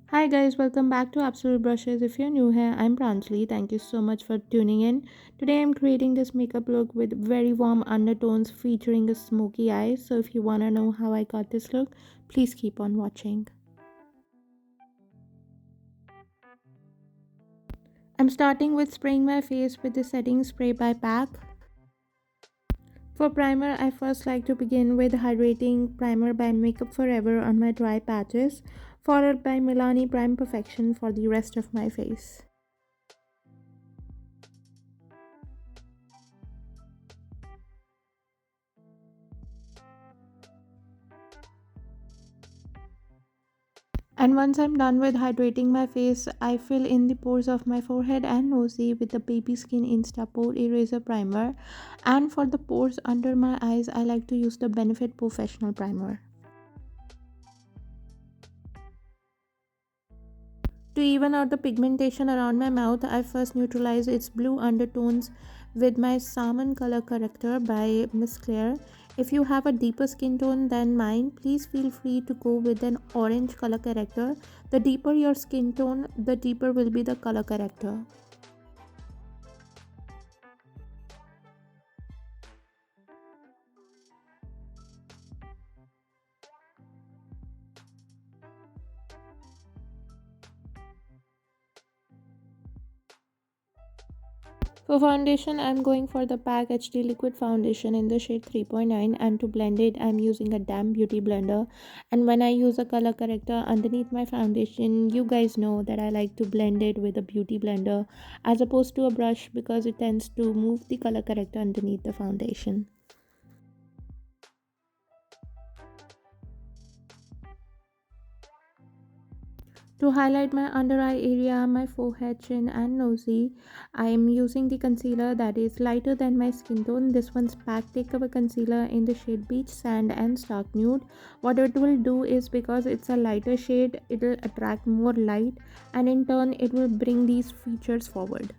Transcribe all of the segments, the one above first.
Hi guys, welcome back to Absolute Brushes. If you're new here, I'm Pranjali. Thank you so much for tuning in. Today I'm creating this makeup look with very warm undertones featuring a smoky eye. So if you want to know how I got this look, please keep on watching. I'm starting with spraying my face with the setting spray by PAC. For primer, I first like to begin with hydrating primer by Makeup Forever on my dry patches, followed by Milani Prime Perfection for the rest of my face. And once I'm done with hydrating my face, I fill in the pores of my forehead and nosy with the Baby Skin Insta Pore Eraser Primer. And for the pores under my eyes, I like to use the Benefit Professional Primer. To even out the pigmentation around my mouth, I first neutralize its blue undertones with my Salmon Color Corrector by Miss Claire. If you have a deeper skin tone than mine, please feel free to go with an orange color corrector. The deeper your skin tone, the deeper will be the color corrector. For foundation, I'm going for the PAC HD Liquid Foundation in the shade 3.9, and to blend it, I'm using a damn beauty blender. And when I use a color corrector underneath my foundation, you guys know that I like to blend it with a beauty blender as opposed to a brush because it tends to move the color corrector underneath the foundation. To highlight my under eye area, my forehead, chin and nosy, I am using the concealer that is lighter than my skin tone. This one's PAC Takeover Concealer in the shade Beach Sand and Stark Nude. What it will do is, because it's a lighter shade, it will attract more light and in turn it will bring these features forward.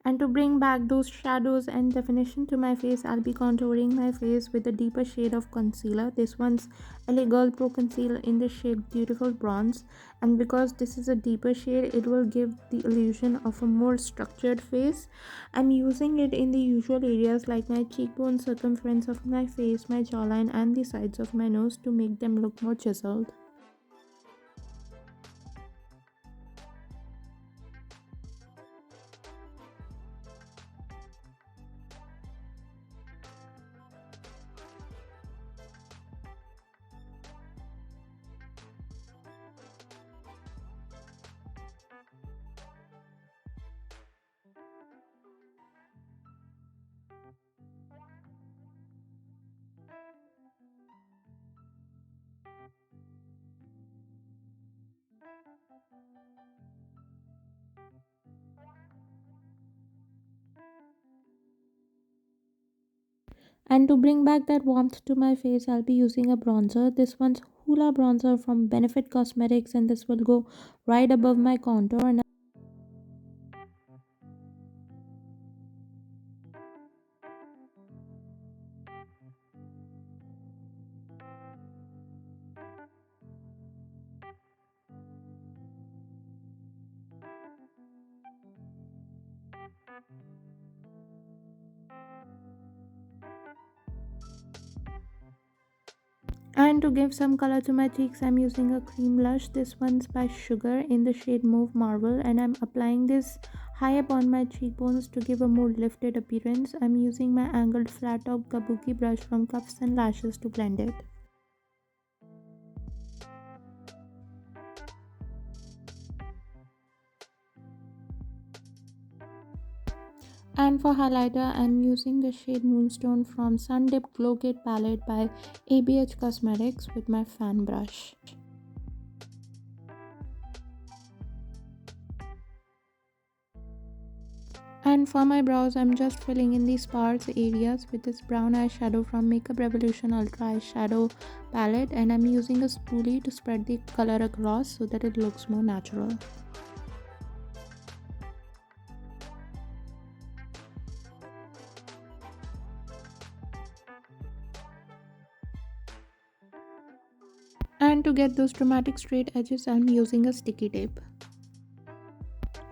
And to bring back those shadows and definition to my face, I'll be contouring my face with a deeper shade of concealer. This one's LA Girl Pro Concealer in the shade Beautiful Bronze. And because this is a deeper shade, it will give the illusion of a more structured face. I'm using it in the usual areas like my cheekbone, circumference of my face, my jawline, and the sides of my nose to make them look more chiseled. And to bring back that warmth to my face, I'll be using a bronzer. This one's Hoola bronzer from Benefit Cosmetics, and this will go right above my contour. And to give some color to my cheeks, I'm using a cream blush. This one's by Sugar in the shade Mauve Marble, and I'm applying this high up on my cheekbones to give a more lifted appearance. I'm using my angled flat top kabuki brush from Cuffs and Lashes to blend it. And for highlighter, I'm using the shade Moonstone from Sun Dip Glow Kit palette by ABH Cosmetics with my fan brush. And for my brows, I'm just filling in the sparse areas with this brown eyeshadow from Makeup Revolution Ultra Eyeshadow palette, and I'm using a spoolie to spread the color across so that it looks more natural. And to get those dramatic straight edges, I'm using a sticky tape.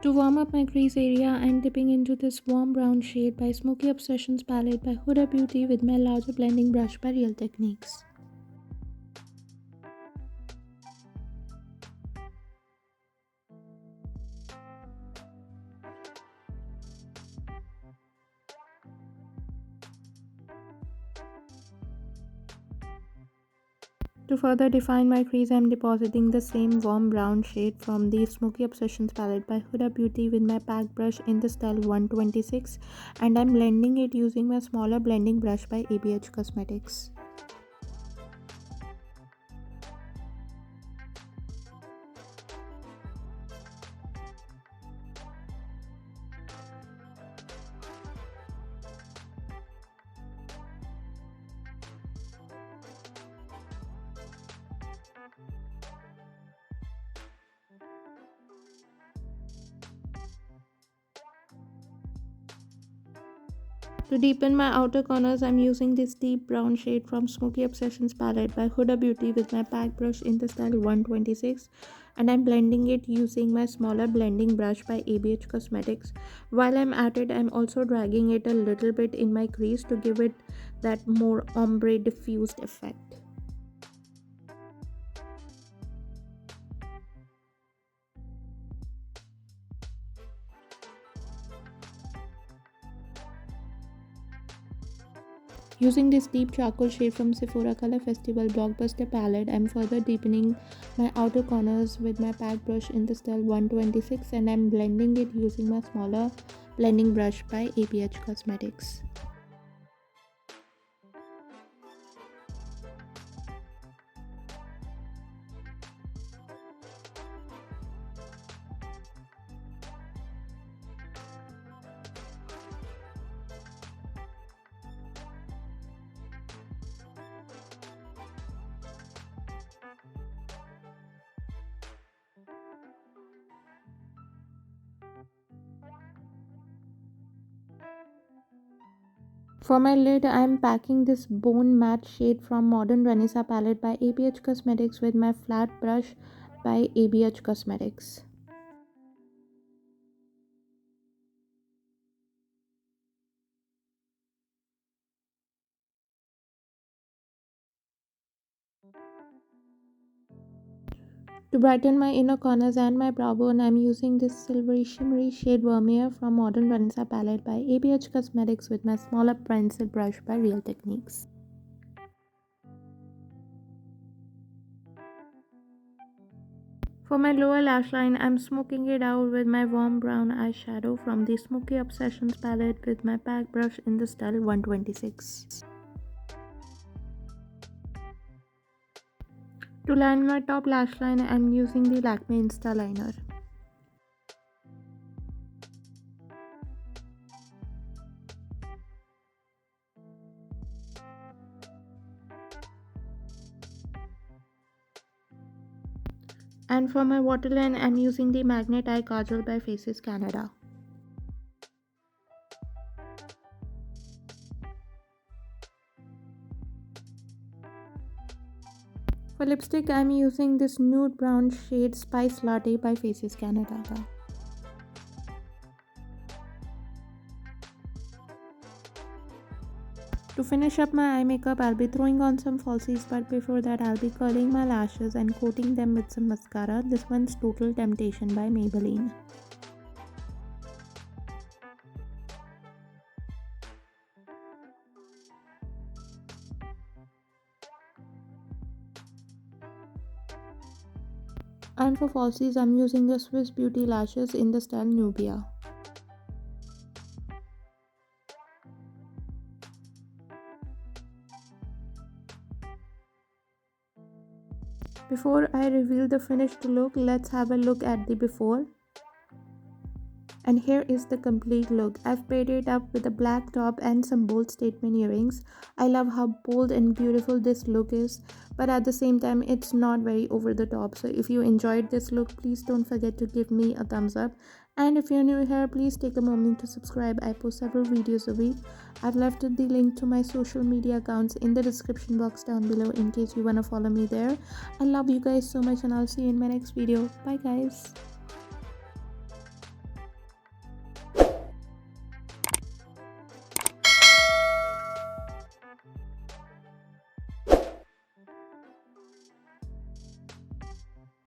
To warm up my crease area, I'm dipping into this warm brown shade by Smoky Obsessions palette by Huda Beauty with my larger blending brush by Real Techniques. To further define my crease, I'm depositing the same warm brown shade from the Smoky Obsessions palette by Huda Beauty with my pack brush in the style 126, and I'm blending it using my smaller blending brush by ABH Cosmetics. To deepen my outer corners, I'm using this deep brown shade from Smoky Obsessions palette by Huda Beauty with my pack brush in the style 126, and I'm blending it using my smaller blending brush by ABH Cosmetics. While I'm at it, I'm also dragging it a little bit in my crease to give it that more ombre diffused effect. Using this deep charcoal shade from Sephora Color Festival Blockbuster palette, I'm further deepening my outer corners with my pack brush in the style 126, and I'm blending it using my smaller blending brush by ABH Cosmetics. For my lid, I'm packing this bone matte shade from Modern Renaissance palette by ABH Cosmetics with my flat brush by ABH Cosmetics. To brighten my inner corners and my brow bone, I'm using this silvery shimmery shade Vermeer from Modern Renaissance palette by ABH Cosmetics with my smaller pencil brush by Real Techniques. For my lower lash line, I'm smoking it out with my warm brown eyeshadow from the Smoky Obsessions palette with my pack brush in the style 126. To line my top lash line, I'm using the Lakme Insta Liner. And for my waterline, I'm using the Magnet Eye Kajal by Faces Canada. For lipstick, I'm using this nude brown shade Spice Latte by Faces Canada. To finish up my eye makeup, I'll be throwing on some falsies, but before that, I'll be curling my lashes and coating them with some mascara. This one's Total Temptation by Maybelline. And for falsies, I'm using the Swiss Beauty lashes in the style Nubia. Before I reveal the finished look, let's have a look at the before. And here is the complete look. I've paired it up with a black top and some bold statement earrings. I love how bold and beautiful this look is, but at the same time it's not very over the top. So if you enjoyed this look, please don't forget to give me a thumbs up. And if you're new here, please take a moment to subscribe. I post several videos a week. I've left the link to my social media accounts in the description box down below in case you want to follow me there. I love you guys so much, and I'll see you in my next video. Bye guys.